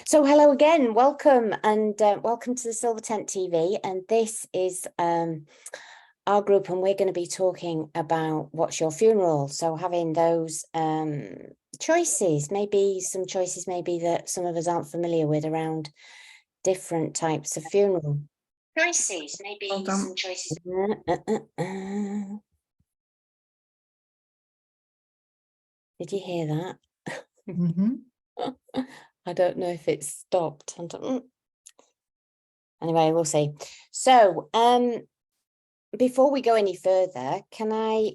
So hello again, welcome and welcome to the Silver Tent TV, and this is our group, and we're going to be talking about what's your funeral. So having those choices, maybe some choices maybe that some of us aren't familiar with around different types of funeral. Choices, maybe some choices. Did you hear that? I don't know if it's stopped. Anyway, we'll see. So, before we go any further, can I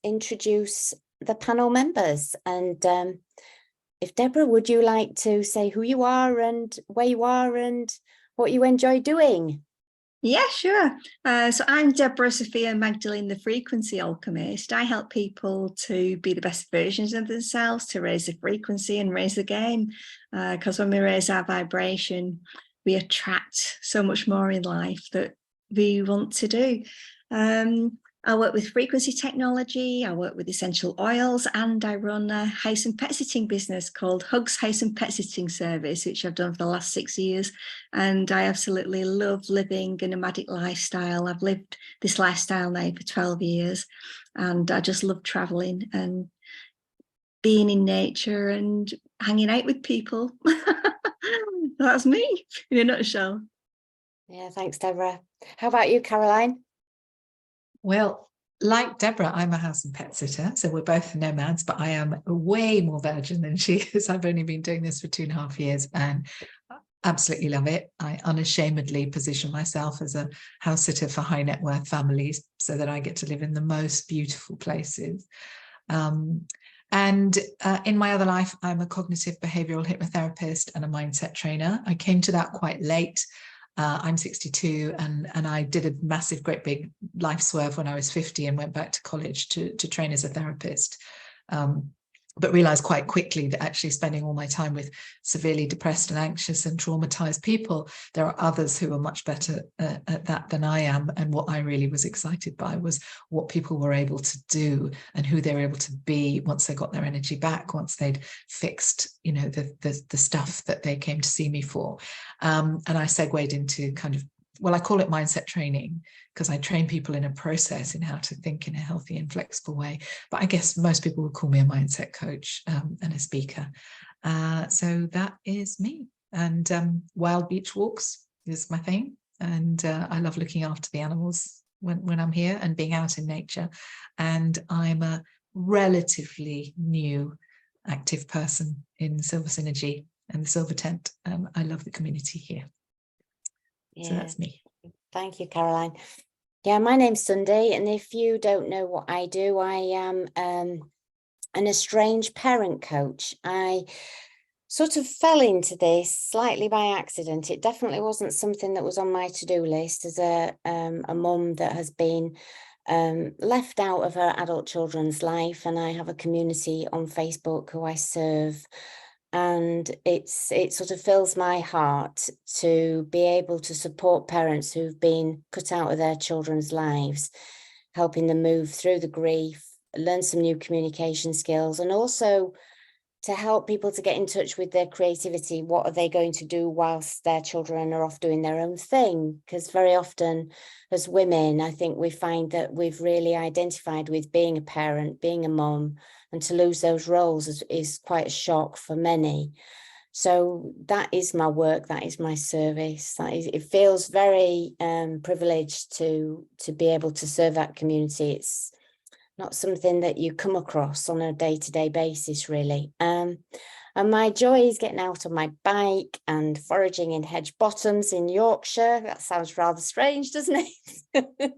introduce the panel members? And if Deborah, would you like to say who you are and where you are and what you enjoy doing? Yeah, sure. So I'm Deborah Sophia Magdalene, the Frequency Alchemist. I help people to be the best versions of themselves, to raise the frequency and raise the game. Because when we raise our vibration, we attract so much more in life that we want to do. I work with frequency technology, I work with essential oils, and I run a house and pet sitting business called Hugs House and Pet Sitting Service, which I've done for the last 6 years. And I absolutely love living a nomadic lifestyle. I've lived this lifestyle now for 12 years, and I just love traveling and being in nature and hanging out with people. That's me in a nutshell. Yeah, thanks, Deborah. How about you, Caroline? Well, like Deborah, I'm a house and pet sitter, so we're both nomads, but I am way more virgin than she is. I've only been doing this for 2.5 years and absolutely love it. I unashamedly position myself as a house sitter for high net worth families so that I get to live in the most beautiful places. In my other life, I'm a cognitive behavioral hypnotherapist and a mindset trainer. I came to that quite late. I'm 62 and I did a massive, great big life swerve when I was 50 and went back to college to train as a therapist. But realized quite quickly that actually spending all my time with severely depressed and anxious and traumatized people, there are others who are much better at that than I am. And what I really was excited by was what people were able to do and who they were able to be once they got their energy back, once they'd fixed, you know, the stuff that they came to see me for. And I segued into kind of, well, I call it mindset training because I train people in a process in how to think in a healthy and flexible way. But I guess most people would call me a mindset coach and a speaker. So that is me. And wild beach walks is my thing. And I love looking after the animals when I'm here and being out in nature. And I'm a relatively new active person in Silver Synergy and the Silver Tent. I love the community here. Yeah. So that's me. Thank you, Caroline. Yeah, my name's Sundy, and if you don't know what I do, I am an estranged parent coach. I sort of fell into this slightly by accident. It definitely wasn't something that was on my to-do list as a mum that has been left out of her adult children's life, and I have a community on Facebook who I serve. And it sort of fills my heart to be able to support parents who've been cut out of their children's lives, helping them move through the grief, learn some new communication skills, and also to help people to get in touch with their creativity. What are they going to do whilst their children are off doing their own thing? Because very often as women, I think we find that we've really identified with being a parent, being a mom, and to lose those roles is quite a shock for many. So that is my work, that is my service. It feels very privileged to be able to serve that community. It's not something that you come across on a day-to-day basis, really. And my joy is getting out on my bike and foraging in hedge bottoms in Yorkshire. That sounds rather strange, doesn't it?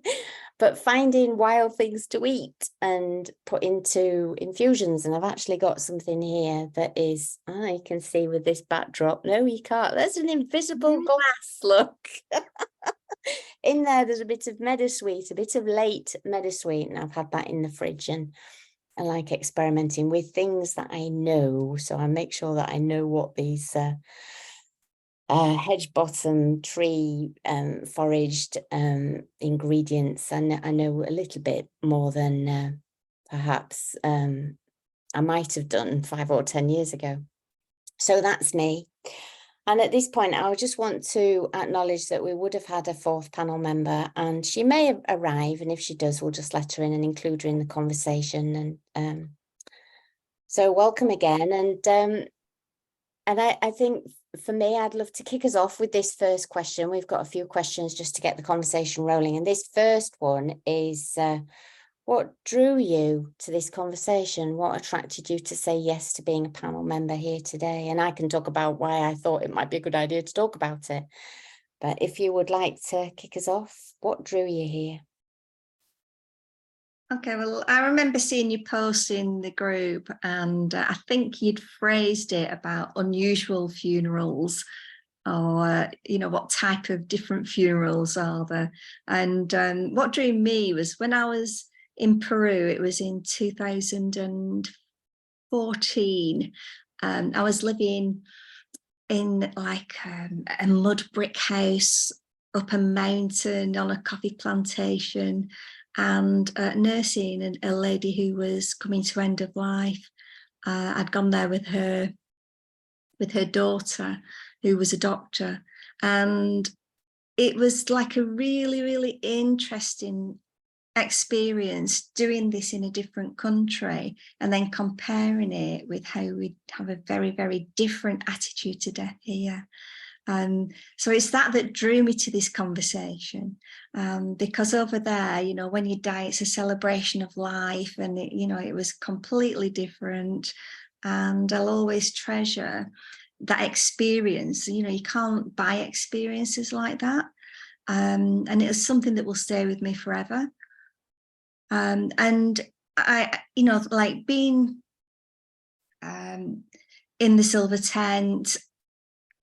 But finding wild things to eat and put into infusions. And I've actually got something here that is, you can see with this backdrop. No, you can't. There's an invisible glass, look. In there's a bit of meadowsweet, a bit of late meadowsweet, and I've had that in the fridge, and I like experimenting with things that I know. So I make sure that I know what these hedge bottom tree foraged ingredients, and I know a little bit more than perhaps I might have done 5 or 10 years ago. So that's me. And at this point, I just want to acknowledge that we would have had a fourth panel member, and she may arrive. And if she does, we'll just let her in and include her in the conversation. And so welcome again. And I think for me, I'd love to kick us off with this first question. We've got a few questions just to get the conversation rolling. And this first one is, what drew you to this conversation? What attracted you to say yes to being a panel member here today? And I can talk about why I thought it might be a good idea to talk about it. But if you would like to kick us off, what drew you here? Okay, well, I remember seeing you post in the group, and I think you'd phrased it about unusual funerals, or what type of different funerals are there. And what drew me was when I was in Peru, it was in 2014. I was living in like a mud brick house up a mountain on a coffee plantation, and nursing a lady who was coming to end of life. I'd gone there with her daughter, who was a doctor, and it was like a really, really interesting experience doing this in a different country and then comparing it with how we have a very, very different attitude to death here. So it's that drew me to this conversation, because over there, when you die, it's a celebration of life, and it was completely different. And I'll always treasure that experience. You can't buy experiences like that, and it was something that will stay with me forever. And I, like being in the silver tent.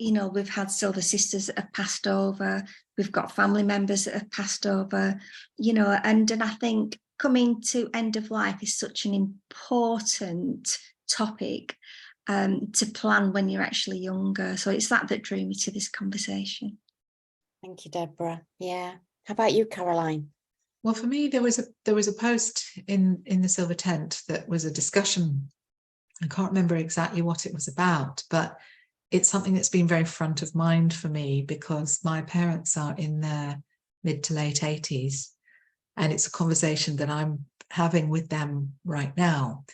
We've had silver sisters that have passed over. We've got family members that have passed over, and I think coming to end of life is such an important topic to plan when you're actually younger. So it's that drew me to this conversation. Thank you, Deborah. Yeah. How about you, Caroline? Well, for me, there was a post in the Silver Tent that was a discussion. I can't remember exactly what it was about, but it's something that's been very front of mind for me because my parents are in their mid to late 80s, and it's a conversation that I'm having with them right now.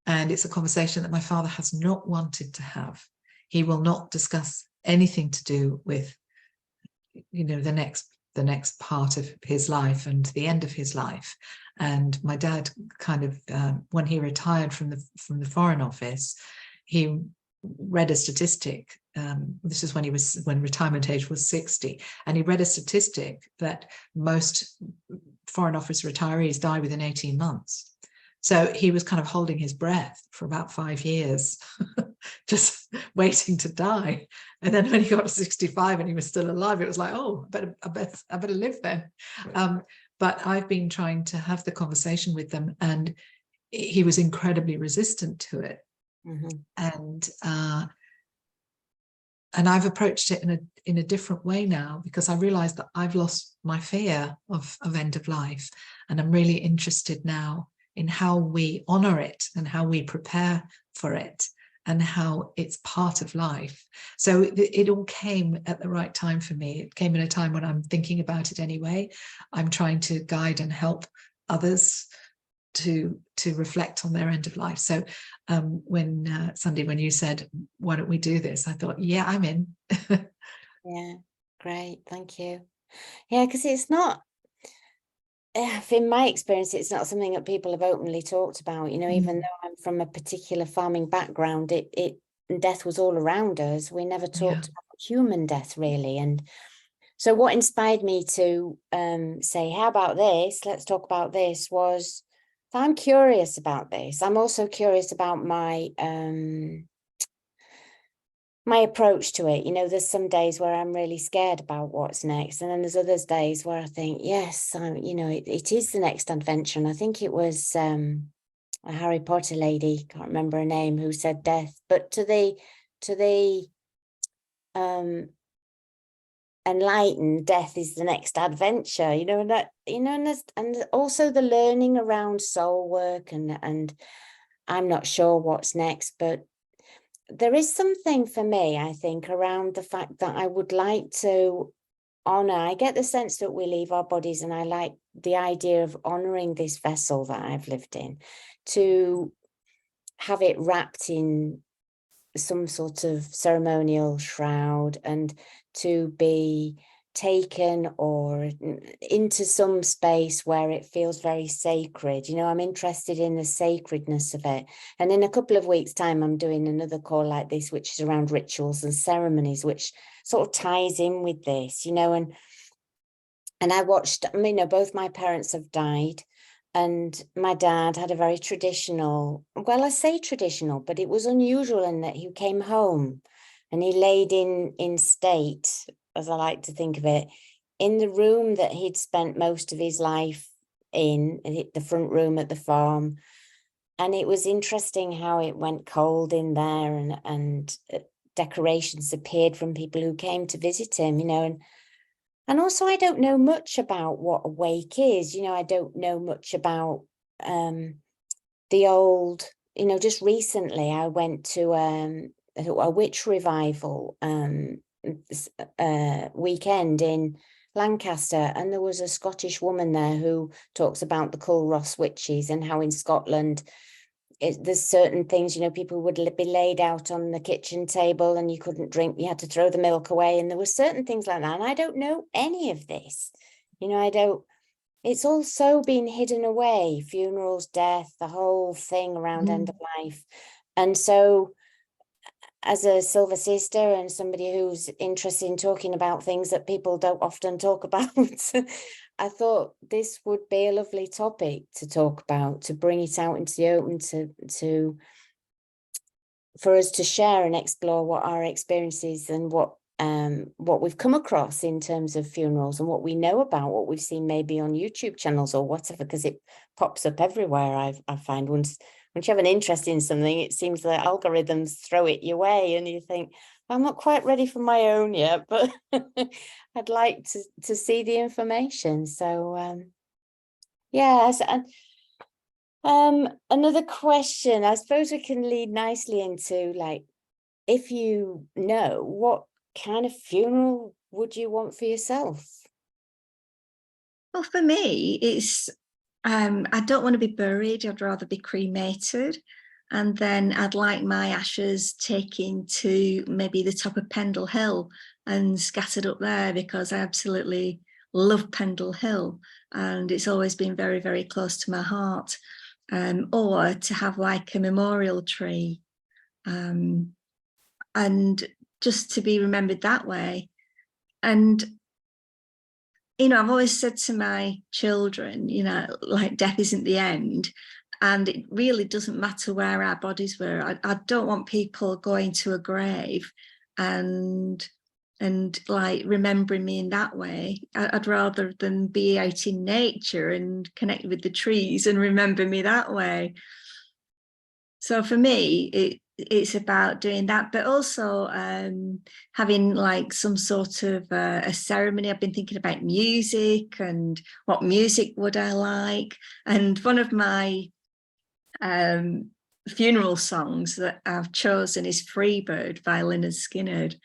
And it's a conversation that my father has not wanted to have. He will not discuss anything to do with, the next part of his life and the end of his life. And my dad kind of, when he retired from the Foreign Office, he read a statistic. This is when retirement age was 60, and he read a statistic that most Foreign Office retirees die within 18 months. So he was kind of holding his breath for about 5 years, just waiting to die. And then when he got to 65 and he was still alive, it was like, oh, I better live then. But I've been trying to have the conversation with them, and he was incredibly resistant to it. Mm-hmm. And I've approached it in a different way now, because I realized that I've lost my fear of end of life, and I'm really interested now in how we honor it and how we prepare for it and how it's part of life. So it all came at the right time for me. It came at a time when I'm thinking about it anyway. I'm trying to guide and help others to reflect on their end of life. So when Sunday, when you said, why don't we do this? I thought, yeah, I'm in. Yeah, great. Thank you. Yeah, because it's not, in my experience, it's not something that people have openly talked about, even though I'm from a particular farming background, death was all around us. We never talked about human death really. And so what inspired me to say, how about this? Let's talk about this was, I'm curious about this. I'm also curious about my approach to it. There's some days where I'm really scared about what's next, and then there's others days where I think, yes, it is the next adventure. And I think it was a Harry Potter lady, can't remember her name, who said death, but to the enlightened, death is the next adventure. And also the learning around soul work, and I'm not sure what's next, but there is something for me, I think, around the fact that I would like to honor. I get the sense that we leave our bodies, and I like the idea of honoring this vessel that I've lived in, to have it wrapped in some sort of ceremonial shroud, and to be taken or into some space where it feels very sacred. You know, I'm interested in the sacredness of it. And in a couple of weeks' time, I'm doing another call like this, which is around rituals and ceremonies, which sort of ties in with this, you know. And I watched, I mean, you know, both my parents have died, and my dad had a very traditional, well, I say traditional, but it was unusual in that he came home and he laid in state, as I like to think of it, in the room that he'd spent most of his life in, the front room at the farm. And it was interesting how it went cold in there, and decorations appeared from people who came to visit him, you know. And also, I don't know much about what a wake is. You know, I don't know much about the old, you know, just recently I went to a witch revival weekend in Lancaster, and there was a Scottish woman there who talks about the Culross witches, and how in Scotland there's certain things, you know, people would be laid out on the kitchen table and you couldn't drink, you had to throw the milk away, and there were certain things like that. And I don't know any of this, you know. It's all so been hidden away, funerals, death, the whole thing around end of life. And so, as a silver sister and somebody who's interested in talking about things that people don't often talk about, I thought this would be a lovely topic to talk about, to bring it out into the open, for us to share and explore what our experiences and what we've come across in terms of funerals, and what we know about, what we've seen maybe on YouTube channels or whatever, because it pops up everywhere. I find once you have an interest in something, it seems that algorithms throw it your way, and you think, I'm not quite ready for my own yet, but I'd like to see the information. So yeah. Another question, I suppose we can lead nicely into, like, if you know, what kind of funeral would you want for yourself? Well, for me, it's I don't want to be buried. I'd rather be cremated. And then I'd like my ashes taken to maybe the top of Pendle Hill and scattered up there, because I absolutely love Pendle Hill. And it's always been very, very close to my heart. Or to have like a memorial tree, and just to be remembered that way. And you know, I've always said to my children, you know, like, death isn't the end, and it really doesn't matter where our bodies were. I don't want people going to a grave and like remembering me in that way. I'd rather them be out in nature and connect with the trees and remember me that way. So for me, it's about doing that, but also having like some sort of a ceremony. I've been thinking about music and what music would I like. And one of my funeral songs that I've chosen is Freebird by Lynyrd Skynyrd,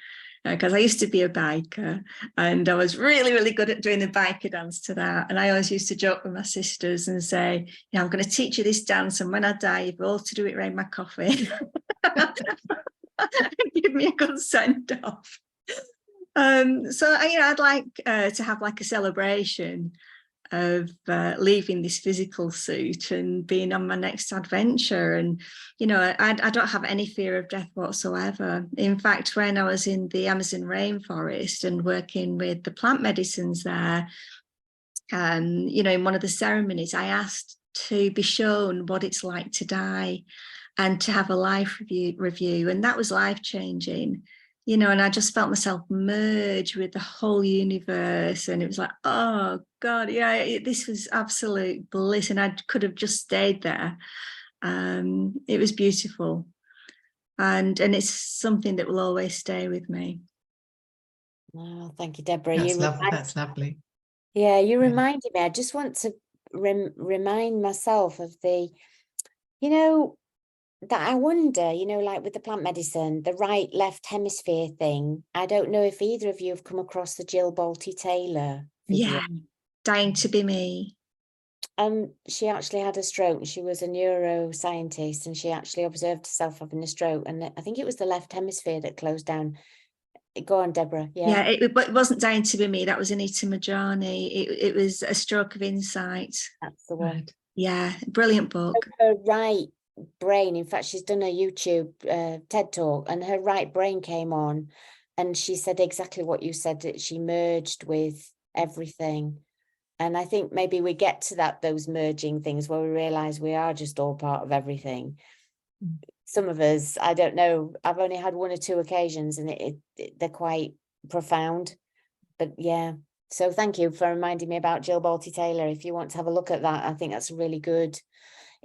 because I used to be a biker, and I was really, really good at doing the biker dance to that. And I always used to joke with my sisters and say, you know, I'm going to teach you this dance, and when I die, you've all to do it around my coffin. Give me a good send off. So you know, I'd like to have like a celebration of leaving this physical suit and being on my next adventure. And you know, I don't have any fear of death whatsoever. In fact, when I was in the Amazon rainforest and working with the plant medicines there, you know, in one of the ceremonies, I asked to be shown what it's like to die and to have a life review, and that was life-changing. You know, and I just felt myself merge with the whole universe, and it was like, oh God, yeah, this was absolute bliss, and I could have just stayed there. It was beautiful, and it's something that will always stay with me. Oh, thank you, Deborah. That's lovely. Yeah, you reminded me. I just want to remind myself of the, you know, that I wonder, you know, like with the plant medicine, the right left hemisphere thing. I don't know if either of you have come across the Jill Bolte-Taylor video. Yeah, Dying to Be Me. She actually had a stroke, and she was a neuroscientist, and she actually observed herself having a stroke, and I think it was the left hemisphere that closed down. Go on, Deborah. Yeah, it wasn't Dying to Be Me. That was Anita Majani. It was A Stroke of Insight. That's the one. Yeah, brilliant book. Her right brain, in fact, she's done a YouTube TED talk, and her right brain came on, and she said exactly what you said, that she merged with everything. And I think maybe we get to those merging things where we realize we are just all part of everything. Some of us, I don't know, I've only had 1 or 2 occasions, and they're quite profound. But yeah, so thank you for reminding me about Jill Bolte-Taylor. If you want to have a look at that, I think that's a really good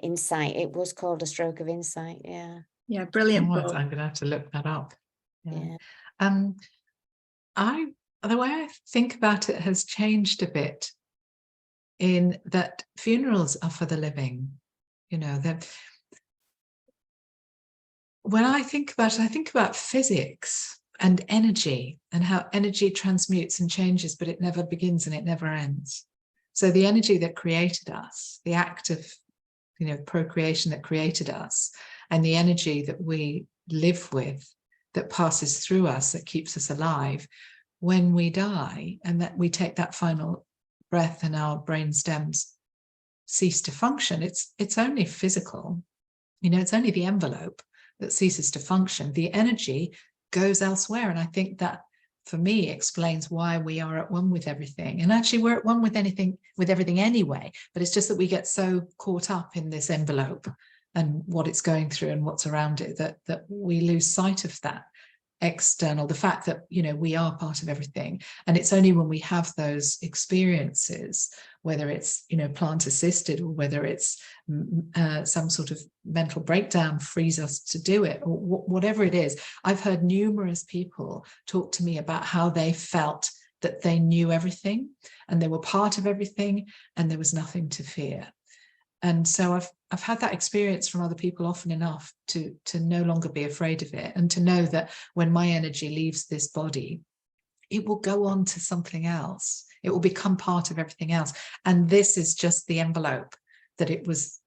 insight. It was called A Stroke of Insight. Yeah, brilliant book. I'm gonna have to look that up. Yeah. The way I think about it has changed a bit, in that funerals are for the living. You know, that when I think about it, I think about physics and energy, and how energy transmutes and changes, but it never begins and it never ends. So the energy that created us, the act of, you know, procreation that created us, and the energy that we live with, that passes through us, that keeps us alive, when we die, and that we take that final breath and our brain stems cease to function, it's only physical. You know, it's only the envelope that ceases to function. The energy goes elsewhere. And I think that, for me, explains why we are at one with everything. And actually, we're at one with everything anyway, but it's just that we get so caught up in this envelope and what it's going through and what's around it, that we lose sight of that external, the fact that, you know, we are part of everything. And it's only when we have those experiences, whether it's, you know, plant assisted, or whether it's some sort of mental breakdown frees us to do it, or whatever it is. I've heard numerous people talk to me about how they felt that they knew everything and they were part of everything and there was nothing to fear. And so I've had that experience from other people often enough to no longer be afraid of it, and to know that when my energy leaves this body, it will go on to something else. It will become part of everything else. And this is just the envelope that it was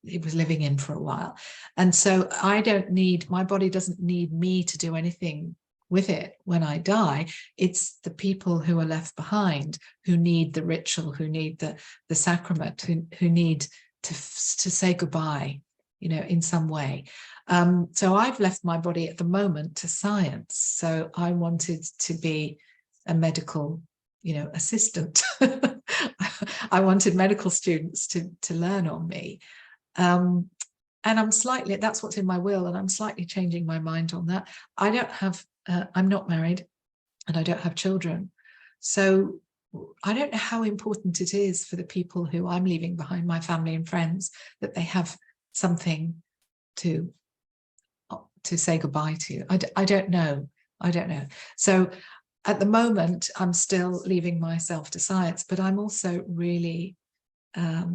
living in for a while. And so my body doesn't need me to do anything with it when I die. It's the people who are left behind who need the ritual, who need the sacrament, who need to say goodbye, you know, in some way. So I've left my body at the moment to science. So I wanted to be a medical, you know, assistant. I wanted medical students to learn on me. And that's what's in my will, and I'm slightly changing my mind on that. I'm not married, and I don't have children. So I don't know how important it is for the people who I'm leaving behind, my family and friends, that they have something to say goodbye to. I don't know. So at the moment, I'm still leaving myself to science, but I'm also really a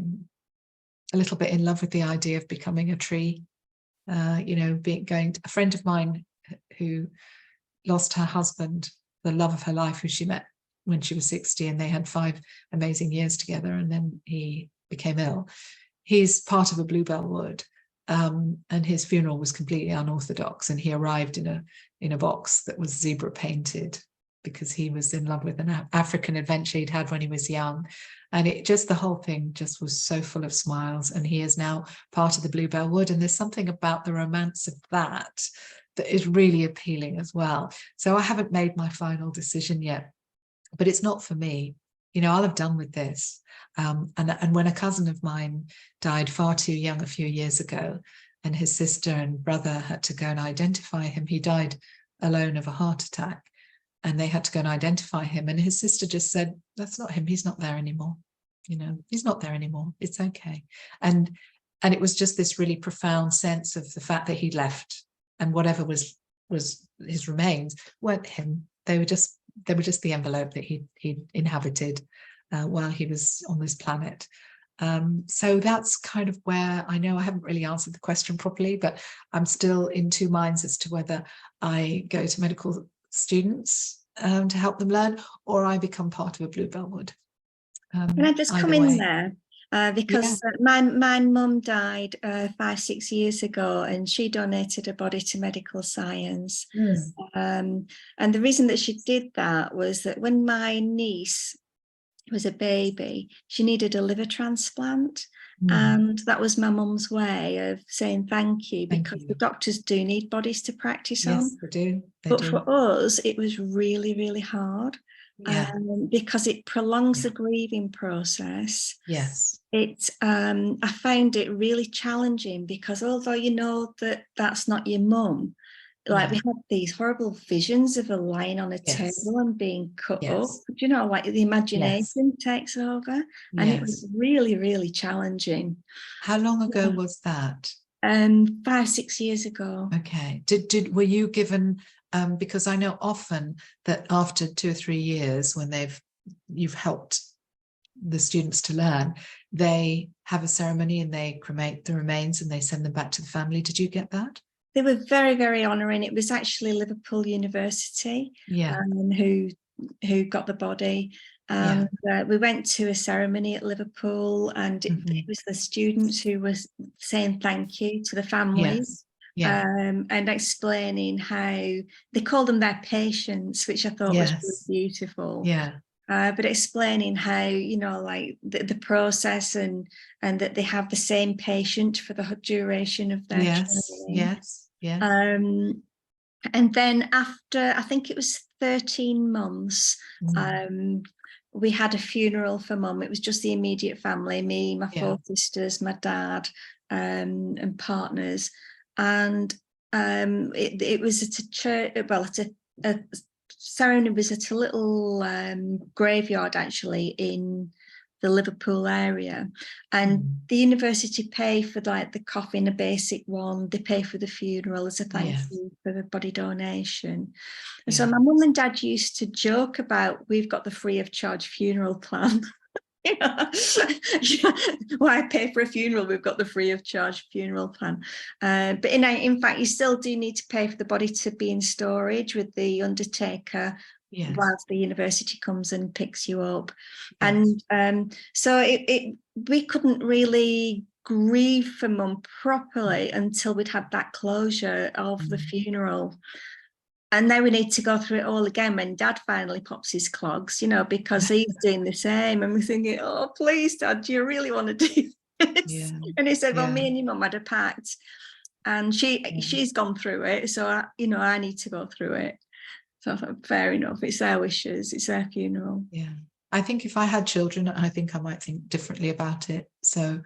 little bit in love with the idea of becoming a tree. You know, a friend of mine who lost her husband, the love of her life, who she met when she was 60, and they had 5 amazing years together, and then he became ill. He's part of a bluebell wood, and his funeral was completely unorthodox, and he arrived in a box that was zebra painted, because he was in love with an African adventure he'd had when he was young. And the whole thing just was so full of smiles, and he is now part of the bluebell wood. And there's something about the romance of that is really appealing as well. So I haven't made my final decision yet, but it's not for me. You know, I'll have done with this. And when a cousin of mine died far too young a few years ago, and his sister and brother had to go and identify him, he died alone of a heart attack, and they had to go and identify him. And his sister just said, "That's not him. He's not there anymore. You know, he's not there anymore. It's okay." And it was just this really profound sense of the fact that he'd left, and whatever was his remains weren't him. They were just the envelope that he inhabited while he was on this planet. So that's kind of where I know I haven't really answered the question properly, but I'm still in two minds as to whether I go to medical students to help them learn, or I become part of a Blue Bell would. Can I just come in there? Because my mum died 5-6 years ago, and she donated her body to medical science. And the reason that she did that was that when my niece was a baby, she needed a liver transplant. And that was my mum's way of saying thank you, because the doctors do need bodies to practice on. Yes, they do. But for us, it was really, really hard. Because it prolongs the grieving process. Yes. I found it really challenging, because although you know that that's not your mum, like we had these horrible visions of her lying on a table and being cut up. You know, like the imagination takes over, and it was really, really challenging. How long ago was that? 5-6 years ago. Okay. Were you given? Because I know often that after 2 or 3 years, when you've helped the students to learn, they have a ceremony and they cremate the remains and they send them back to the family. Did you get that? They were very, very honouring. It was actually Liverpool University who got the body. And we went to a ceremony at Liverpool, and it was the students who were saying thank you to the families. And explaining how they call them their patients, which I thought was really beautiful. But explaining how, you know, like the process and that they have the same patient for the duration of their training. And then after, I think it was 13 months, we had a funeral for Mum. It was just the immediate family, me, my 4 sisters, my dad, and partners. And it was at a church, well, at a ceremony was at a little graveyard actually in the Liverpool area, and the university pay for like the coffin, a basic one. They pay for the funeral as a thank you for the body donation. And so my mum and dad used to joke about, we've got the free of charge funeral plan. You know, why pay for a funeral? We've got the free of charge funeral plan. But in fact, you still do need to pay for the body to be in storage with the undertaker whilst the university comes and picks you up. And so we couldn't really grieve for Mum properly until we'd had that closure of the funeral. And now we need to go through it all again when Dad finally pops his clogs, you know, because he's doing the same. And we're thinking, oh, please, Dad, do you really want to do this? And he said, well, me and your mum had a pact, and she's gone through it. So, I need to go through it. So I thought, fair enough. It's their wishes. It's their funeral. Yeah. I think if I had children, I think I might think differently about it. So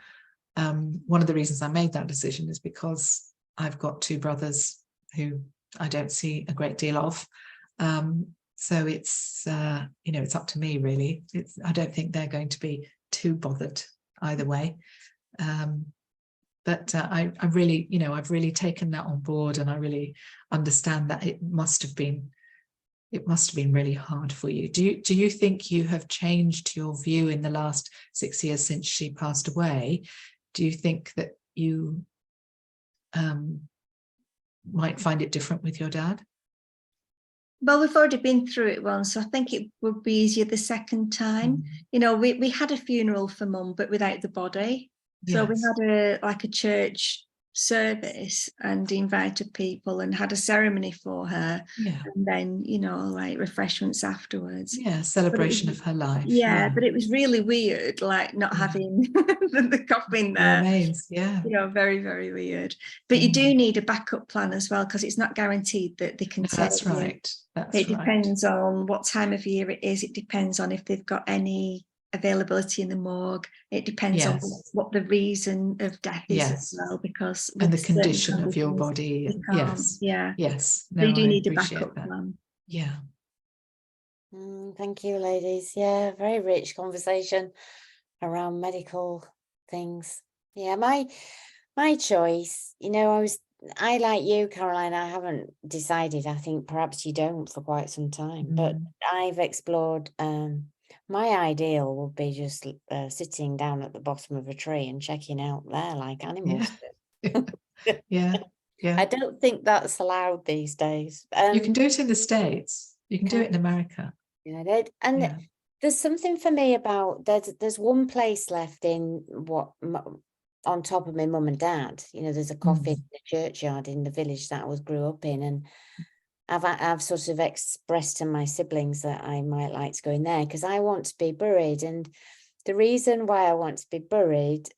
one of the reasons I made that decision is because I've got 2 brothers who I don't see a great deal of. So it's, it's up to me, really. I don't think they're going to be too bothered either way. But I really, I've really taken that on board, and I really understand that it must have been really hard for you. Do you think you have changed your view in the last 6 years since she passed away? Do you think that you might find it different with your dad? Well, we've already been through it once, so I think it would be easier the second time. We had a funeral for Mum, but without the body. So we had a church service and invited people and had a ceremony for her, and then like refreshments afterwards. Celebration of her life. But it was really weird, like not having the coffin there. Remains, very, very weird. But you do need a backup plan as well, because it's not guaranteed that they can take that's right. It depends on what time of year it is. It depends on if they've got any availability in the morgue. It depends on what the reason of death is as well, because and the condition of your body. No, you do need a backup plan. Thank you, ladies. Very rich conversation around medical things. My choice, I like you, Caroline, I haven't decided. I think perhaps you don't for quite some time, but I've explored my ideal would be just sitting down at the bottom of a tree and checking out there like animals do. Yeah. Yeah. I don't think that's allowed these days. You can do it in the States. You can do it in America. Yeah, Yeah. there's something for me about there's one place left in on top of my mum and dad. You know, there's a coffin in the churchyard in the village that I grew up in, and I've sort of expressed to my siblings that I might like to go in there because I want to be buried. And the reason why I want to be buried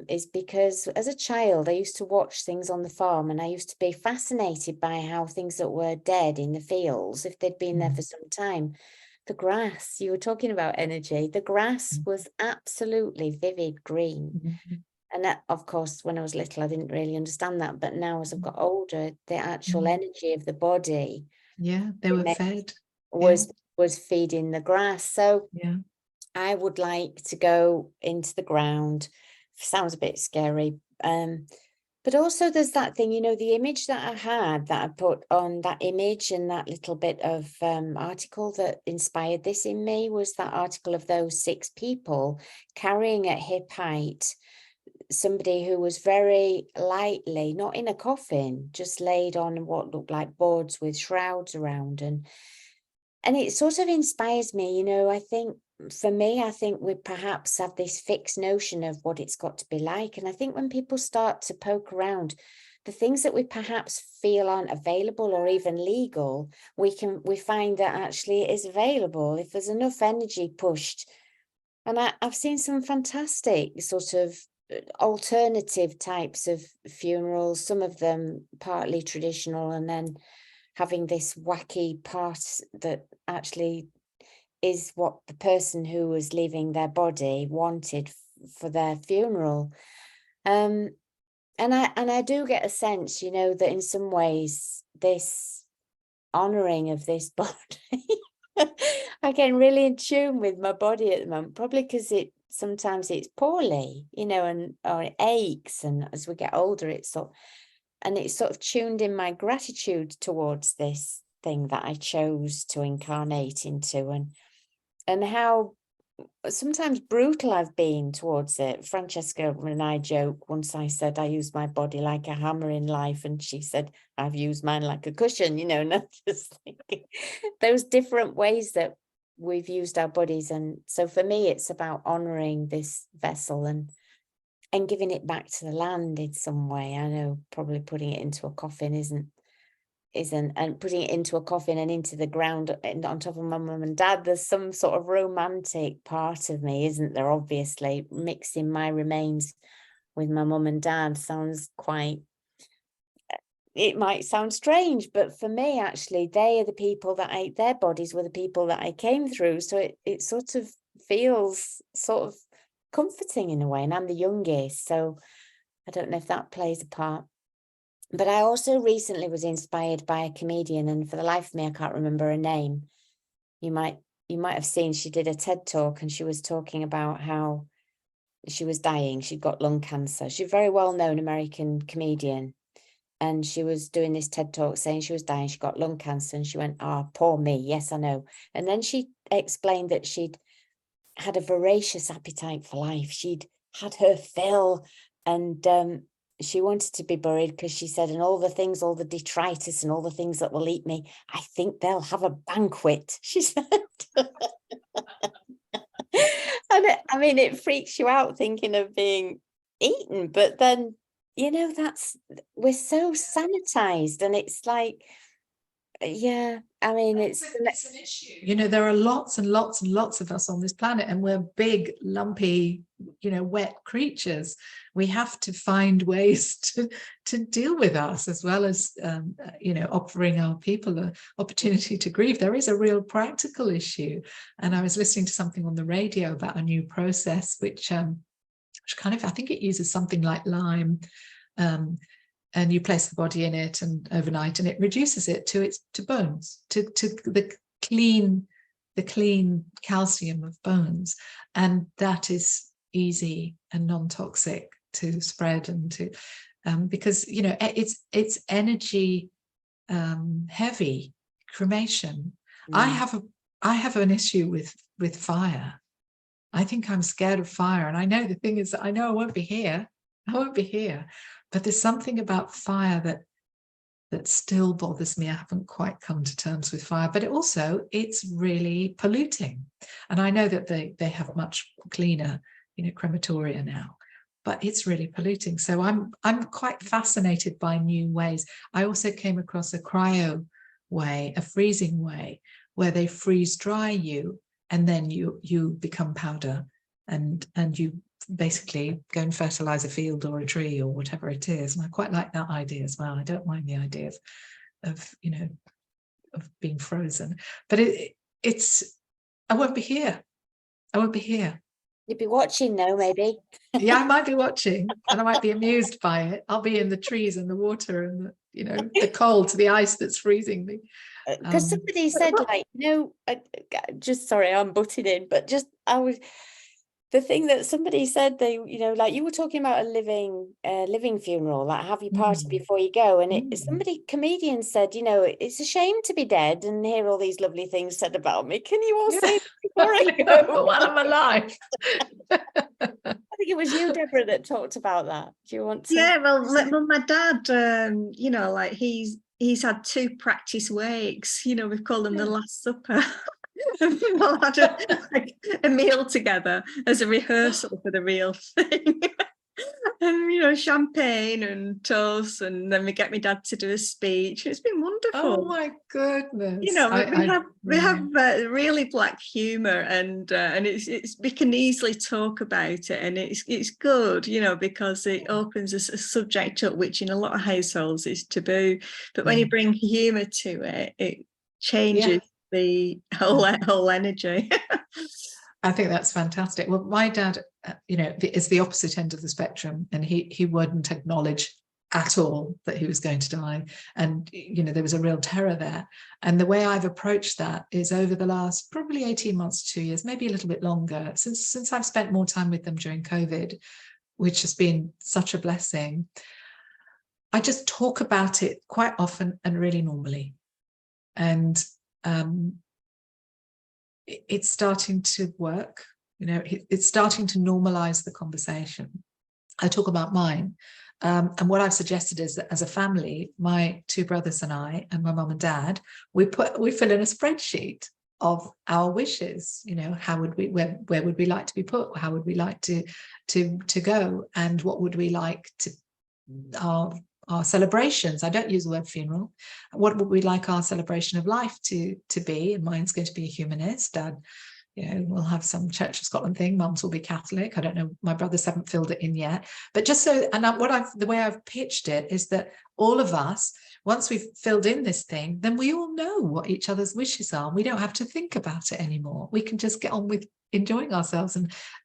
is because as a child, I used to watch things on the farm, and I used to be fascinated by how things that were dead in the fields, if they'd been there for some time, the grass, you were talking about energy, the grass was absolutely vivid green. And that, of course, when I was little, I didn't really understand that. But now as I've got older, the actual energy of the body. Yeah, they were fed. Was feeding the grass. So yeah, I would like to go into the ground. Sounds a bit scary. But also there's that thing, you know, the image that I had that I put on, that image and that little bit of article that inspired this in me was that article of those 6 people carrying at hip height somebody who was very lightly, not in a coffin, just laid on what looked like boards with shrouds around. And it sort of inspires me, you know. I think for me, I think we perhaps have this fixed notion of what it's got to be like. And I think when people start to poke around, the things that we perhaps feel aren't available or even legal, we find that actually it is available if there's enough energy pushed. And I've seen some fantastic sort of alternative types of funerals, some of them partly traditional, and then having this wacky part that actually is what the person who was leaving their body wanted for their funeral. And I do get a sense, you know, that in some ways this honoring of this body, I get really in tune with my body at the moment, probably because sometimes it's poorly, you know, or it aches, and as we get older, it's sort of tuned in my gratitude towards this thing that I chose to incarnate into, and how sometimes brutal I've been towards it. Francesca and I joke, once I said I use my body like a hammer in life, and she said I've used mine like a cushion, you know. And I'm just thinking those different ways that we've used our bodies. And so for me, it's about honoring this vessel and giving it back to the land in some way. I know probably putting it into a coffin isn't, and putting it into a coffin and into the ground and on top of my mum and dad, there's some sort of romantic part of me, isn't there? Obviously, mixing my remains with my mum and dad sounds quite, it might sound strange, but for me, actually, they are the people that their bodies were the people that I came through. So it sort of feels sort of comforting in a way. And I'm the youngest, so I don't know if that plays a part. But I also recently was inspired by a comedian, and for the life of me, I can't remember her name. You might have seen, she did a TED talk, and she was talking about how she was dying. She'd got lung cancer. She's a very well-known American comedian. And she was doing this TED talk saying she was dying. She got lung cancer, and she went, "Ah, poor me. Yes, I know." And then she explained that she'd had a voracious appetite for life. She'd had her fill, and she wanted to be buried because she said, and all the detritus and all the things that will eat me, I think they'll have a banquet, she said. And I mean, it freaks you out thinking of being eaten, but then, you know, we're so sanitized, and it's like, yeah, I mean, it's an issue. You know, there are lots and lots and lots of us on this planet, and we're big, lumpy, you know, wet creatures. We have to find ways to deal with us, as well as, you know, offering our people an opportunity to grieve. There is a real practical issue. And I was listening to something on the radio about a new process, which kind of, I think it uses something like lime, and you place the body in it and overnight, and it reduces it to bones, to the clean calcium of bones, and that is easy and non-toxic to spread and to because, you know, it's energy heavy cremation. I have an issue with fire. I think I'm scared of fire. And I know the thing is that I know I won't be here. I won't be here. But there's something about fire that still bothers me. I haven't quite come to terms with fire, but it's really polluting. And I know that they have much cleaner, crematoria now, but it's really polluting. So I'm quite fascinated by new ways. I also came across a cryo way, a freezing way, where they freeze dry you and then you become powder, and you basically go and fertilize a field or a tree or whatever it is. And I quite like that idea as well. I don't mind the idea of being frozen, but it's I won't be here. I won't be here. You'd be watching though, maybe. Yeah, I might be watching, and I might be amused by it. I'll be in the trees and the water and the cold to the ice that's freezing me. Because somebody said, like, just sorry, I'm butting in, but the thing that somebody said, they, like you were talking about a living funeral, like have your party before you go. And comedian said, it's a shame to be dead and hear all these lovely things said about me. Can you all say before I go? While I'm alive. I think it was you, Deborah, that talked about that. Do you want to? Yeah, well, my dad, like he's had 2 practice wakes. We've called them the Last Supper. We've all had a meal together as a rehearsal for the real thing. And champagne and toast, and then we get my dad to do a speech. It's been wonderful. Oh my goodness! We have really black humour, and we can easily talk about it, and it's good, because it opens a subject up which in a lot of households is taboo. But when you bring humour to it, it changes the whole energy. I think that's fantastic. Well, my dad, is the opposite end of the spectrum, and he wouldn't acknowledge at all that he was going to die. And, there was a real terror there. And the way I've approached that is over the last probably 18 months, 2 years, maybe a little bit longer, since I've spent more time with them during COVID, which has been such a blessing. I just talk about it quite often and really normally. And, it's starting to work, it's starting to normalize the conversation. I talk about mine. And what I've suggested is that as a family, my 2 brothers and I, and my mum and dad, we fill in a spreadsheet of our wishes. How would where would we like to be put? How would we like to go? And what would we like to, our celebrations. I don't use the word funeral. What would we like our celebration of life to be? And mine's going to be a humanist. Dad, we'll have some Church of Scotland thing. Mums will be Catholic. I don't know. My brothers haven't filled it in yet. But just so, and the way I've pitched it is that all of us, once we've filled in this thing, then we all know what each other's wishes are. We don't have to think about it anymore. We can just get on with enjoying ourselves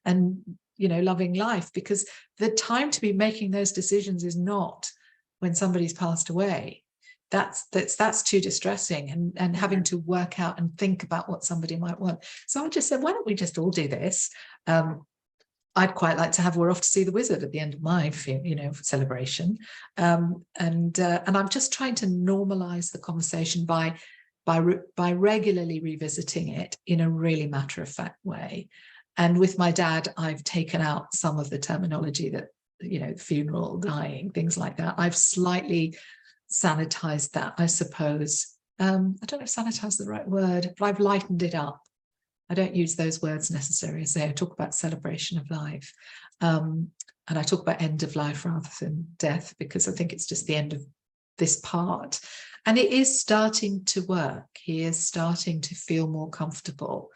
and loving life, because the time to be making those decisions is not when somebody's passed away. That's too distressing, and having to work out and think about what somebody might want. So I just said, why don't we just all do this? I'd quite like to have, we're off to see the wizard at the end of my celebration, and I'm just trying to normalize the conversation by regularly revisiting it in a really matter-of-fact way. And with my dad, I've taken out some of the terminology that, funeral, dying, things like that. I've slightly sanitized that, I suppose. I don't know if sanitize is the right word, but I've lightened it up. I don't use those words necessarily. I talk about celebration of life. And I talk about end of life rather than death, because I think it's just the end of this part. And it is starting to work. He is starting to feel more comfortable.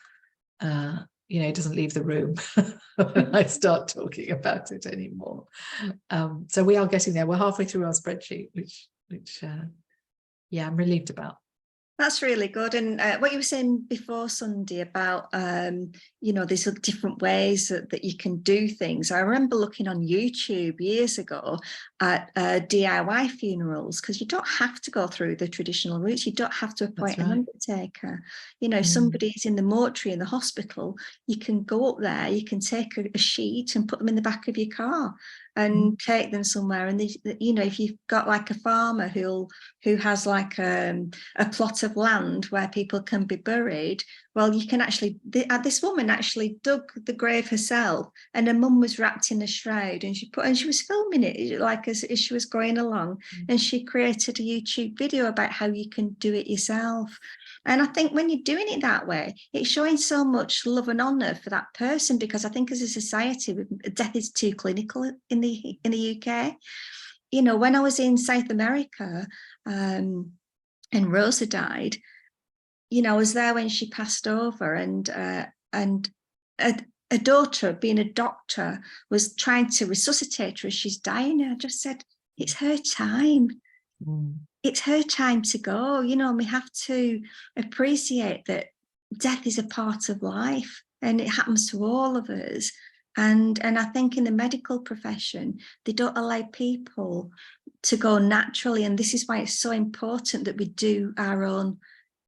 He doesn't leave the room when I start talking about it anymore. So we are getting there. We're halfway through our spreadsheet, which I'm relieved about. That's really good. And what you were saying before, Sundy, about, there's different ways that you can do things. I remember looking on YouTube years ago at DIY funerals, because you don't have to go through the traditional routes. You don't have to appoint an undertaker. If somebody's in the mortuary in the hospital, you can go up there, you can take a sheet and put them in the back of your car and take them somewhere. And if you've got like a farmer who has like a plot of land where people can be buried, well, you can actually, this woman actually dug the grave herself, and her mum was wrapped in a shroud, and she was filming it like as she was going along, and she created a YouTube video about how you can do it yourself. And I think when you're doing it that way, it's showing so much love and honor for that person, because I think as a society, death is too clinical in the UK. You know, when I was in South America, and Rosa died, you know, I was there when she passed over, and a daughter, being a doctor, was trying to resuscitate her as she's dying. And I just said, it's her time. It's her time to go. You know, we have to appreciate that death is a part of life, and it happens to all of us. And I think in the medical profession, they don't allow people to go naturally. And this is why it's so important that we do our own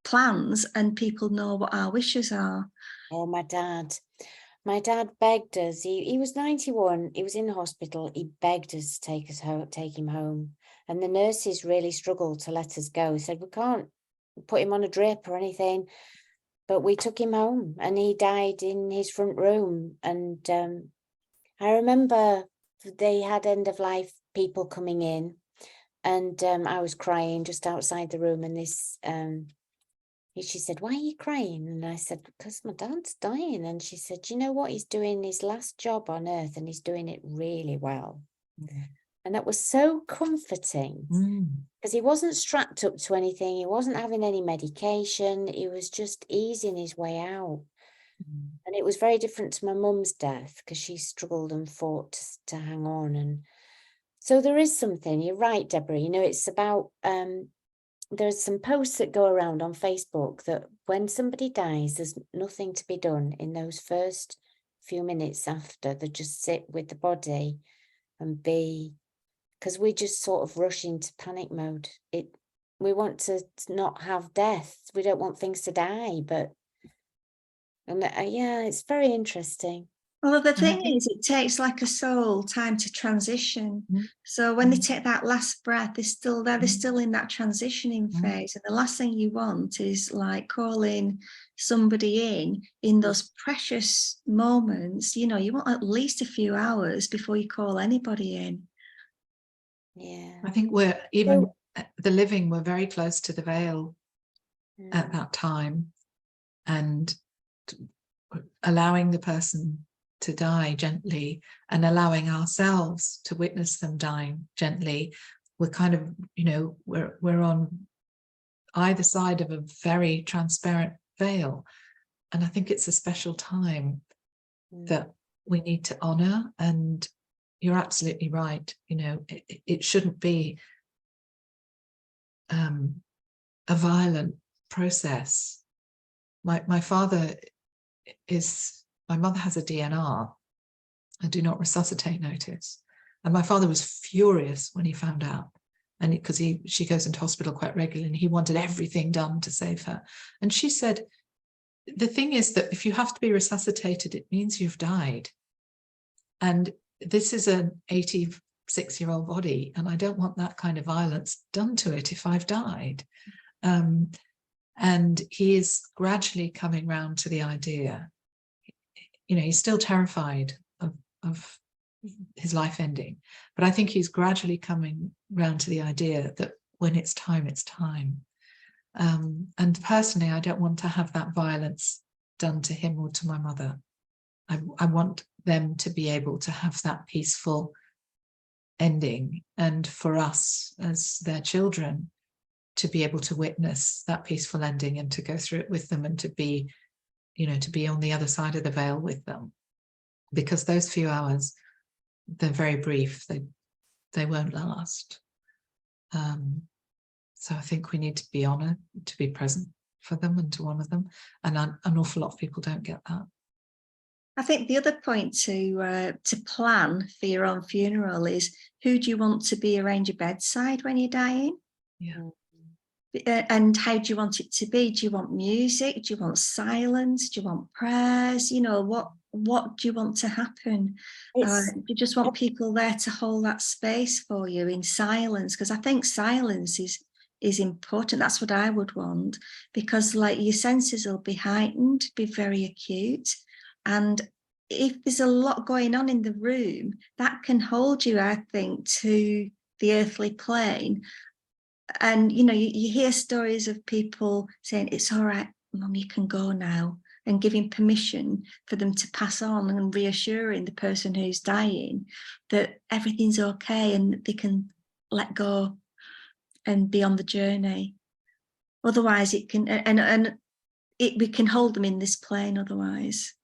plans and people know what our wishes are. Oh, my dad begged us. He was 91. He was in the hospital. He begged us to take him home. And the nurses really struggled to let us go. He said, we can't put him on a drip or anything. But we took him home, and he died in his front room. And I remember they had end of life people coming in, and I was crying just outside the room. And this she said, why are you crying? And I said, because my dad's dying. And she said, you know what? He's doing his last job on earth, and he's doing it really well. And that was so comforting, because he wasn't strapped up to anything. He wasn't having any medication. He was just easing his way out. And it was very different to my mum's death, because she struggled and fought to hang on. And so there is something, you're right, Deborah, you know, it's about, there's some posts that go around on Facebook that when somebody dies, there's nothing to be done in those first few minutes after. They just sit with the body and be, because we just sort of rush into panic mode. We want to not have death. We don't want things to die, but yeah, it's very interesting. Well, the thing is, it takes like a soul time to transition. So when they take that last breath, they're still there, they're still in that transitioning phase. And the last thing you want is like calling somebody in those precious moments. You know, you want at least a few hours before you call anybody in. Yeah. I think we're even the living were very close to the veil at that time, and allowing the person to die gently and allowing ourselves to witness them dying gently. We're kind of, you know, we're on either side of a very transparent veil. And I think it's a special time that we need to honor. And you're absolutely right. You know, it shouldn't be a violent process. My father my mother has a DNR, a do not resuscitate notice. And my father was furious when he found out. And because she goes into hospital quite regularly, and he wanted everything done to save her. And she said, the thing is that if you have to be resuscitated, it means you've died. And this is an 86-year-old body, and I don't want that kind of violence done to it if I've died. And he is gradually coming round to the idea. You know, he's still terrified of his life ending, but I think he's gradually coming round to the idea that when it's time, it's time. And personally, I don't want to have that violence done to him or to my mother. I want them to be able to have that peaceful ending, and for us as their children to be able to witness that peaceful ending and to go through it with them, and to be, you know, to be on the other side of the veil with them, because those few hours, they're very brief. They won't last. So I think we need to be honored, to be present for them and to honor them. And an awful lot of people don't get that. I think the other point to plan for your own funeral is, who do you want to be around your bedside when you're dying? Yeah. And how do you want it to be? Do you want music? Do you want silence? Do you want prayers? You know, what do you want to happen? Do you just want people there to hold that space for you in silence? Because I think silence is important. That's what I would want, because like your senses will be heightened, be very acute. And if there's a lot going on in the room, that can hold you, I think, to the earthly plane. And, you know, you hear stories of people saying, it's all right, Mum, you can go now, and giving permission for them to pass on and reassuring the person who's dying that everything's okay and they can let go and be on the journey. Otherwise it can, we can hold them in this plane otherwise.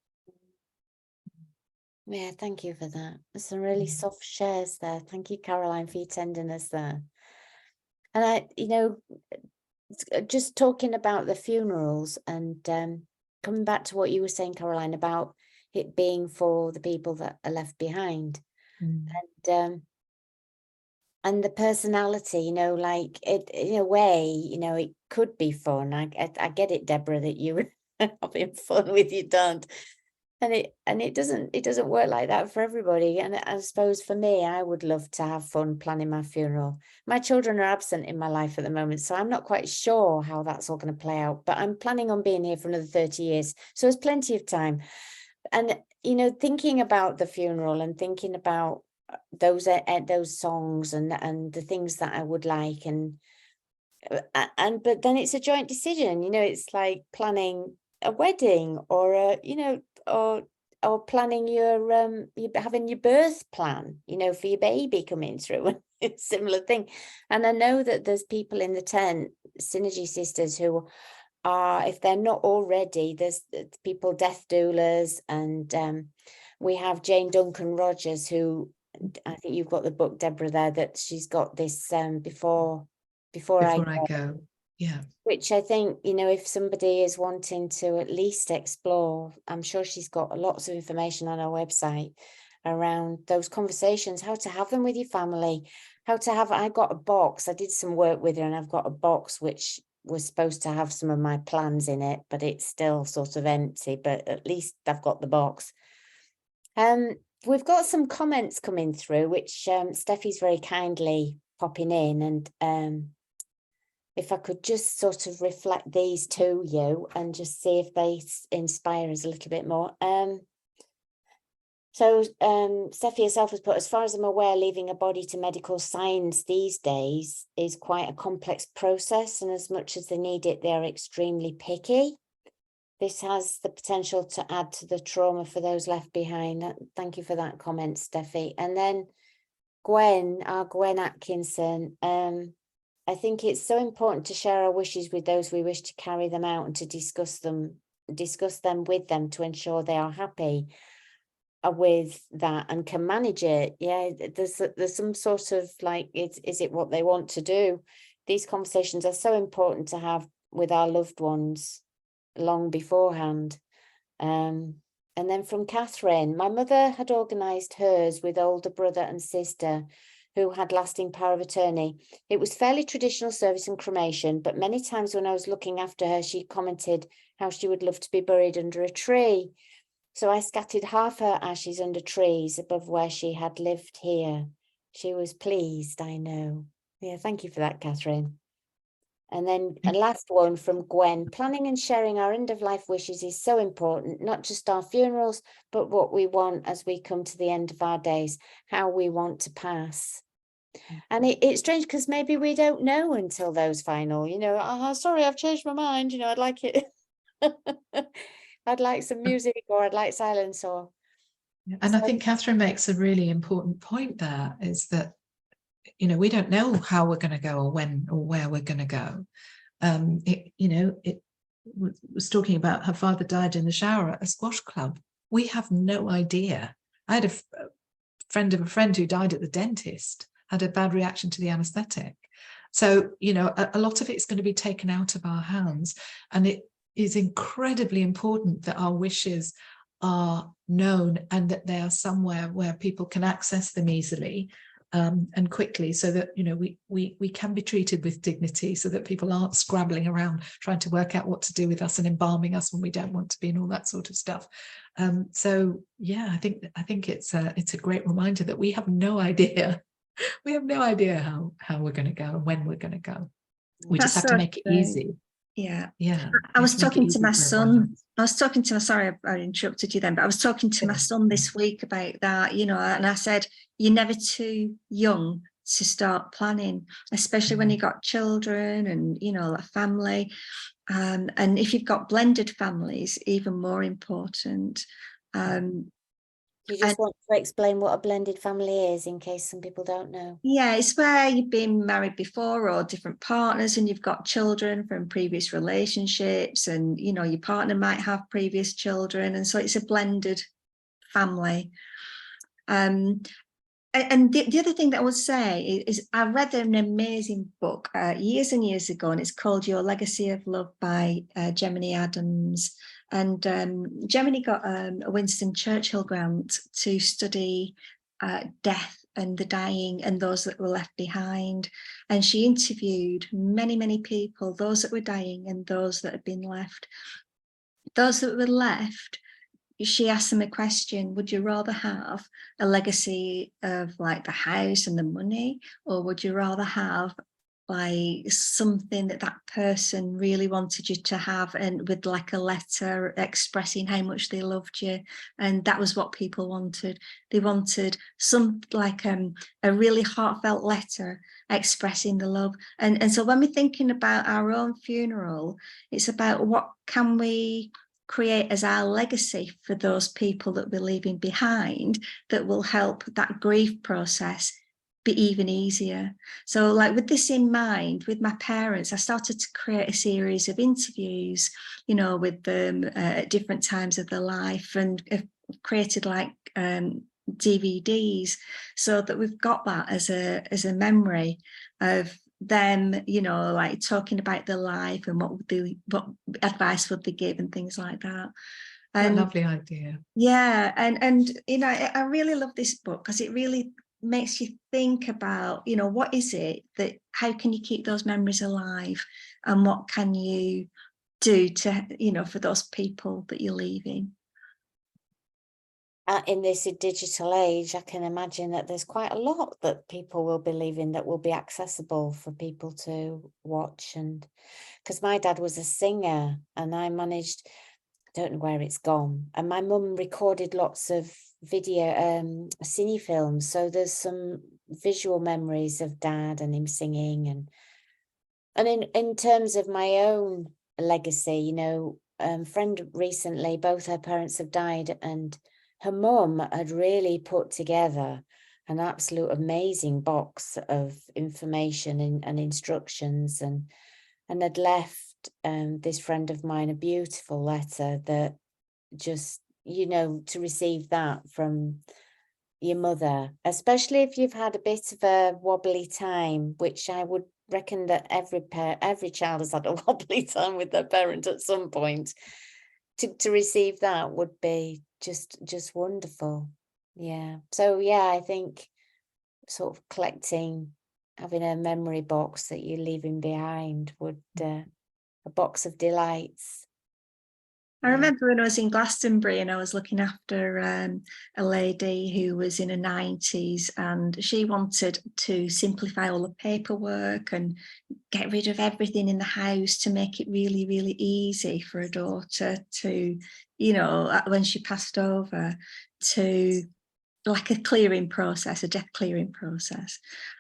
Yeah, thank you for that. There's some really soft shares there. Thank you, Caroline, for your tenderness there. And I, you know, just talking about the funerals and coming back to what you were saying, Caroline, about it being for the people that are left behind. And the personality, you know, like it in a way, you know, it could be fun. I get it, Deborah, that you were having fun with your dad. And it doesn't work like that for everybody. And I suppose for me, I would love to have fun planning my funeral. My children are absent in my life at the moment, so I'm not quite sure how that's all going to play out. But I'm planning on being here for another 30 years. So there's plenty of time. And, you know, thinking about the funeral and thinking about those songs and the things that I would like. But then it's a joint decision, you know, it's like planning a wedding or or planning your having your birth plan, you know, for your baby coming through. It's a similar thing. And I know that there's people in the tent, Synergy Sisters, who are, if they're not already, there's people, death doulas, and we have Jane Duncan Rogers, who I think you've got the book, Deborah, there, that she's got this before I go. Yeah. Which I think, you know, if somebody is wanting to at least explore, I'm sure she's got lots of information on her website around those conversations, how to have them with your family, I got a box, I did some work with her, and I've got a box which was supposed to have some of my plans in it, but it's still sort of empty, but at least I've got the box. We've got some comments coming through, which Steffi's very kindly popping in, and if I could just sort of reflect these to you and just see if they inspire us a little bit more. So Steffi herself has put, as far as I'm aware, leaving a body to medical science these days is quite a complex process, and as much as they need it, they're extremely picky. This has the potential to add to the trauma for those left behind. Thank you for that comment, Steffi. And then Gwen Atkinson, I think it's so important to share our wishes with those we wish to carry them out and to discuss them with them to ensure they are happy with that and can manage it. Yeah, there's some sort of like, is it what they want to do? These conversations are so important to have with our loved ones long beforehand. And then from Catherine, my mother had organised hers with older brother and sister who had lasting power of attorney. It was fairly traditional service and cremation, but many times when I was looking after her, she commented how she would love to be buried under a tree. So I scattered half her ashes under trees above where she had lived here. She was pleased, I know. Yeah, thank you for that, Catherine. And then a last one from Gwen. Planning and sharing our end-of-life wishes is so important, not just our funerals, but what we want as we come to the end of our days, how we want to pass. And it's strange because maybe we don't know until those final, you know, sorry, I've changed my mind, you know, I'd like it. I'd like some music, or I'd like silence, or. And I think Catherine makes a really important point there, is that, you know, we don't know how we're going to go or when or where we're going to go. It was talking about her father died in the shower at a squash club. We have no idea. I had a friend of a friend who died at the dentist, had a bad reaction to the anesthetic. So, you know, a lot of it's going to be taken out of our hands. And it is incredibly important that our wishes are known and that they are somewhere where people can access them easily. And quickly, so that, you know, we can be treated with dignity, so that people aren't scrabbling around trying to work out what to do with us and embalming us when we don't want to be, and all that sort of stuff. So yeah, I think it's a great reminder that we have no idea. We have no idea how we're going to go and when we're going to go. We just have to make it easy. Yeah. Yeah. I was talking to my son. Sorry, I interrupted you then, but I was talking to my son this week about that, you know, and I said, you're never too young to start planning, especially when you've got children and, you know, a family. And if you've got blended families, even more important. You just want to explain what a blended family is in case some people don't know. Yeah, it's where you've been married before or different partners and you've got children from previous relationships and, you know, your partner might have previous children. And so it's a blended family. And the other thing that I would say is I read an amazing book years and years ago, and it's called Your Legacy of Love by Gemini Adams. And Gemini got a Winston Churchill grant to study death and the dying and those that were left behind. And she interviewed many, many people, those that were dying and those that had been left. Those that were left, she asked them a question: would you rather have a legacy of like the house and the money, or would you rather have like something that person really wanted you to have, and with like a letter expressing how much they loved you? And that was what people wanted. They wanted some like a really heartfelt letter expressing the love. And so when we're thinking about our own funeral, it's about what can we create as our legacy for those people that we're leaving behind that will help that grief process be even easier. So like with this in mind, with my parents, I started to create a series of interviews, you know, with them at different times of their life, and have created like DVDs so that we've got that as a memory of them, you know, like talking about their life and what advice would they give and things like that. And a lovely idea. Yeah, and you know, I really love this book because it really makes you think about, you know, what is it that, how can you keep those memories alive, and what can you do to, you know, for those people that you're leaving. In this digital age, I can imagine that there's quite a lot that people will be leaving that will be accessible for people to watch. And because my dad was a singer and I managed, I don't know where it's gone, and my mum recorded lots of video cine films, so there's some visual memories of Dad and him singing. And in terms of my own legacy, you know, friend recently, both her parents have died, and her mum had really put together an absolute amazing box of information and instructions, and had left this friend of mine a beautiful letter that just, you know, to receive that from your mother, especially if you've had a bit of a wobbly time, which I would reckon that every child has had a wobbly time with their parent at some point, to receive that would be just wonderful. Yeah. So yeah, I think sort of having a memory box that you're leaving behind would a box of delights. I remember when I was in Glastonbury and I was looking after a lady who was in her 90s, and she wanted to simplify all the paperwork and get rid of everything in the house to make it really, really easy for her daughter to, you know, when she passed over, to like a clearing process, a death clearing process.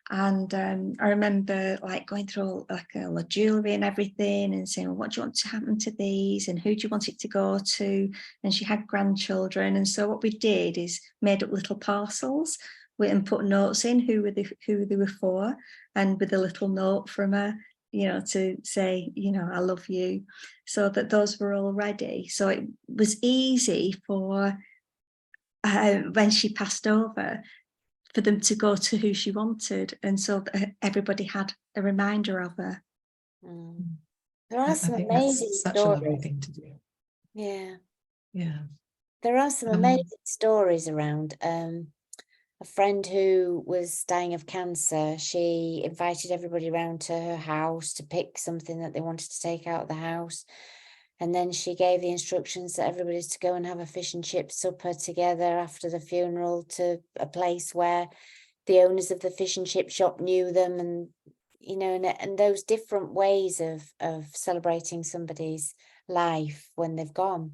And I remember like going through like all the jewelry and everything and saying, well, what do you want to happen to these, and who do you want it to go to? And she had grandchildren, and so what we did is made up little parcels and put notes in who they were for, and with a little note from her, you know, to say, you know, I love you, so that those were all ready. So it was easy for when she passed over, for them to go to who she wanted, and so everybody had a reminder of her. There are some amazing such stories. a lovely thing to do. Yeah. There are some amazing stories around. A friend who was dying of cancer, she invited everybody around to her house to pick something that they wanted to take out of the house. And then she gave the instructions that everybody's to go and have a fish and chip supper together after the funeral, to a place where the owners of the fish and chip shop knew them, and you know, and those different ways of celebrating somebody's life when they've gone.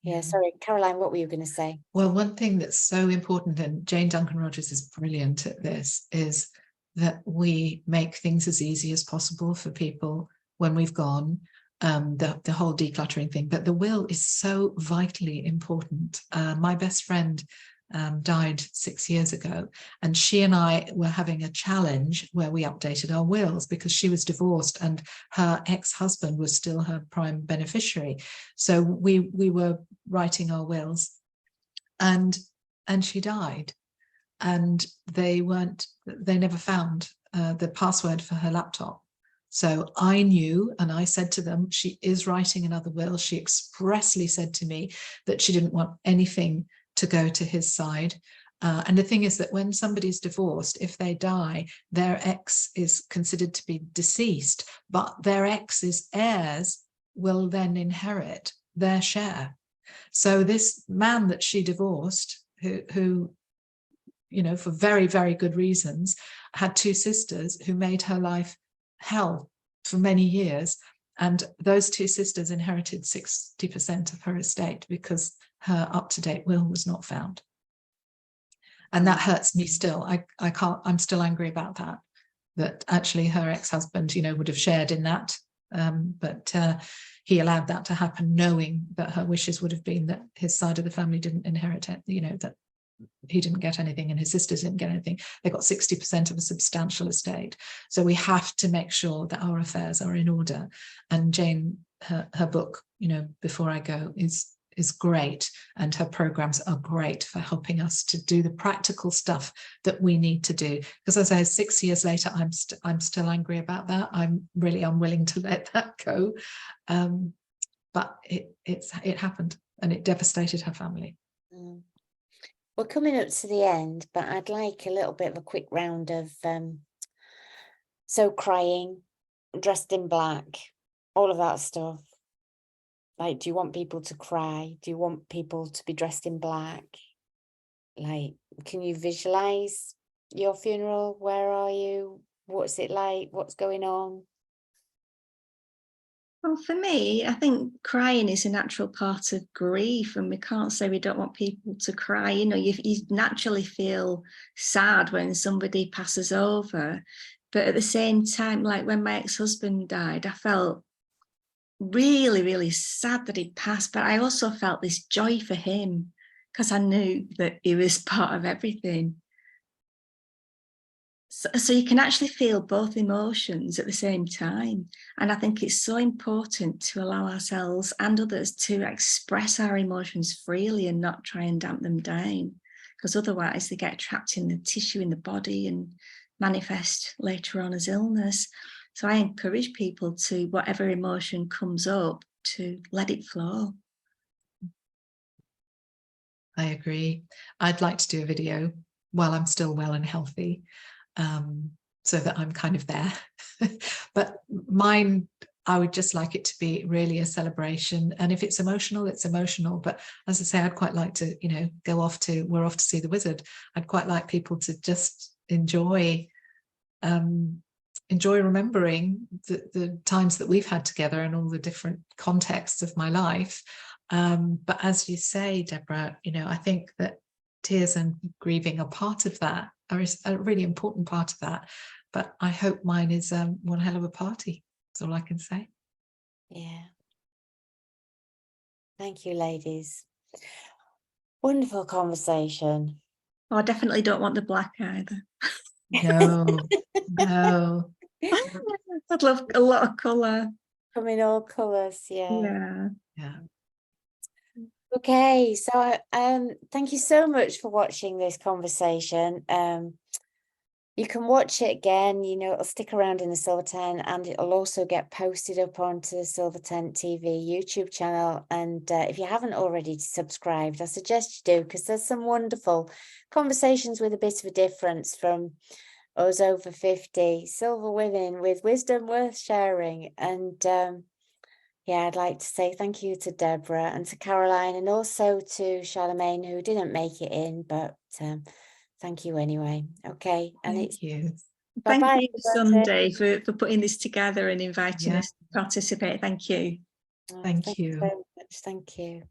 Yeah, sorry, Caroline, what were you going to say? Well, one thing that's so important, and Jane Duncan Rogers is brilliant at this, is that we make things as easy as possible for people when we've gone. The whole decluttering thing, but the will is so vitally important. My best friend died 6 years ago, and she and I were having a challenge where we updated our wills because she was divorced and her ex-husband was still her prime beneficiary. So we were writing our wills, and she died, and they never found the password for her laptop. So I knew, and I said to them, she is writing another will. She expressly said to me that she didn't want anything to go to his side. And the thing is that when somebody's divorced, if they die, their ex is considered to be deceased, but their ex's heirs will then inherit their share. So this man that she divorced, who you know, for very, very good reasons, had 2 sisters who made her life hell for many years. And those 2 sisters inherited 60% of her estate because her up-to-date will was not found. And that hurts me still. I can't, I'm still angry about that actually her ex-husband, you know, would have shared in that. But he allowed that to happen, knowing that her wishes would have been that his side of the family didn't inherit it, you know, that he didn't get anything and his sisters didn't get anything. They got 60% of a substantial estate. So we have to make sure that our affairs are in order. And Jane, her book, you know, Before I Go, is great, and her programs are great for helping us to do the practical stuff that we need to do. Because as I say, 6 years later, I'm still angry about that. I'm really unwilling to let that go. But it happened, and it devastated her family. We're coming up to the end, but I'd like a little bit of a quick round of so crying, dressed in black, all of that stuff. Like, do you want people to cry? Do you want people to be dressed in black? Like, can you visualize your funeral? Where are you? What's it like? What's going on? Well, for me, I think crying is a natural part of grief, and we can't say we don't want people to cry. You know, you naturally feel sad when somebody passes over, but at the same time, like when my ex-husband died, I felt really, really sad that he passed, but I also felt this joy for him because I knew that he was part of everything. So you can actually feel both emotions at the same time. And I think it's so important to allow ourselves and others to express our emotions freely and not try and damp them down, because otherwise they get trapped in the tissue in the body and manifest later on as illness. So I encourage people to, whatever emotion comes up, to let it flow. I agree. I'd like to do a video while I'm still well and healthy, so that I'm kind of there. But mine, I would just like it to be really a celebration. And if it's emotional, it's emotional. But as I say, I'd quite like to, you know, we're off to see the wizard. I'd quite like people to just enjoy remembering the times that we've had together and all the different contexts of my life. But as you say, Deborah, you know, I think that tears and grieving are part of that, are a really important part of that. But I hope mine is one hell of a party. That's all I can say. Yeah. Thank you, ladies. Wonderful conversation. Oh, I definitely don't want the black either. No, no. I'd love a lot of colour. Come in all colours, Yeah. Okay, so thank you so much for watching this conversation. You can watch it again, you know, it'll stick around in the Silver Tent, and it'll also get posted up onto the Silver Tent TV YouTube channel. And if you haven't already subscribed, I suggest you do, because there's some wonderful conversations with a bit of a difference from us over 50 silver women with wisdom worth sharing. And yeah, I'd like to say thank you to Deborah and to Caroline, and also to Charlemagne, who didn't make it in, but thank you anyway. Okay, and Thank you. Thank Bye-bye, you, everybody. Sunday, for putting this together and inviting Yeah. us to participate. Thank you. Thank Thank you. very much. Thank you.